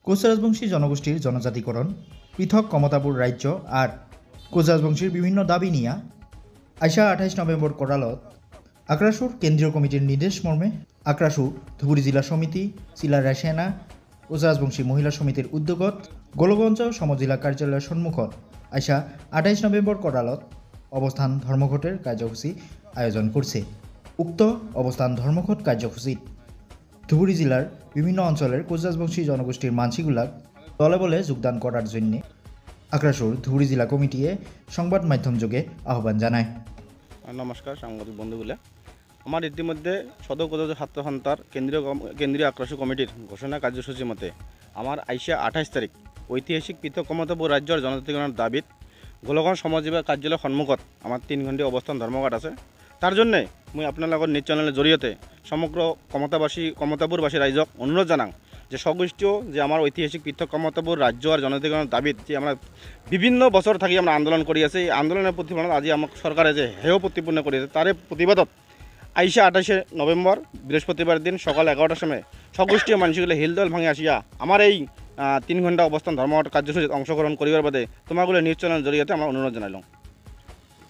কোচ রাজবংশী জনগোষ্ঠীর জনজাতিকরণ, পৃথক কমতাপুর রাজ্য আর কোচ রাজবংশীর বিভিন্ন দাবি নিয়ে আইসা 28 নভেম্বর কোরালত আক্রাসুর কেন্দ্রীয় কমিটির নির্দেশ মর্মে আক্রাসু ধুবুরী জিলা সমিতি, সিলা রায়সেনা, কোচ রাজবংশী মহিলা সমিতির উদ্যোগত গোলগঞ্জ সমজিলা কার্যালয়ের সম্মুখত আইসা 28 নভেম্বর কোরালত অবস্থান ধর্মঘটের কার্যসূচী আয়োজন করছে। উক্ত অবস্থান ধর্মঘট কার্যসূচীত ধুবুরী জেলার বিভিন্ন অঞ্চলের কোচ রাজবংশী জনগোষ্ঠীর মানসিগুলাক দলে বলে যোগদান করার জন্য আক্রাসুর ধুবুরী জেলা কমিটিয়ে সংবাদ মাধ্যম যোগে আহ্বান জানায়। নমস্কার সাংবাদিক বন্ধুগুলা, আমার ইতিমধ্যে সদর কোচ ছাত্র সন্থার কেন্দ্রীয় আক্রাসু কমিটির ঘোষণা কার্যসূচী মতে আমার আইসা 28 তারিখ ঐতিহাসিক পৃথক কমতাপুর রাজ্যের জনজাতিকরণের দাবিত গোলগঞ্জ সমাজসেৱা কাৰ্যালয় সন্মুখত আমার 3 ঘণ্টা অবস্থান ধর্মঘট আছে। তার জন্যে মই আপনার নিজ চ্যানেলের জড়িয়ে সমগ্র কমতাপুরবাসী রাইজক অনুরোধ জানাং যে স্বগোষ্ঠীয় যে আমার ঐতিহাসিক পৃথক কমতাপুর রাজ্য আর জনজাতিকরণের দাবিত যে আমরা বিভিন্ন বছর থাকি আমরা আন্দোলন করি আছে। এই আন্দোলনের প্রতিফলন আজি আমাক সরকারে যে হেয় প্রতিপন্ন করেছে তার প্রতিবাদত আইসা 28 নভেম্বর বৃহস্পতিবার দিন সকাল 11টার সময় স্বগোষ্ঠীয় মানুষগুলো হিলদল ভাঙি আসিয়া আমার এই 3 ঘণ্টা অবস্থান ধর্মঘট কার্যসূচীত অংশগ্রহণ করিবার বাদে তোমাগুলো নিউজ চ্যানেল জড়িয়ে আমরা অনুরোধ জানাইলাম।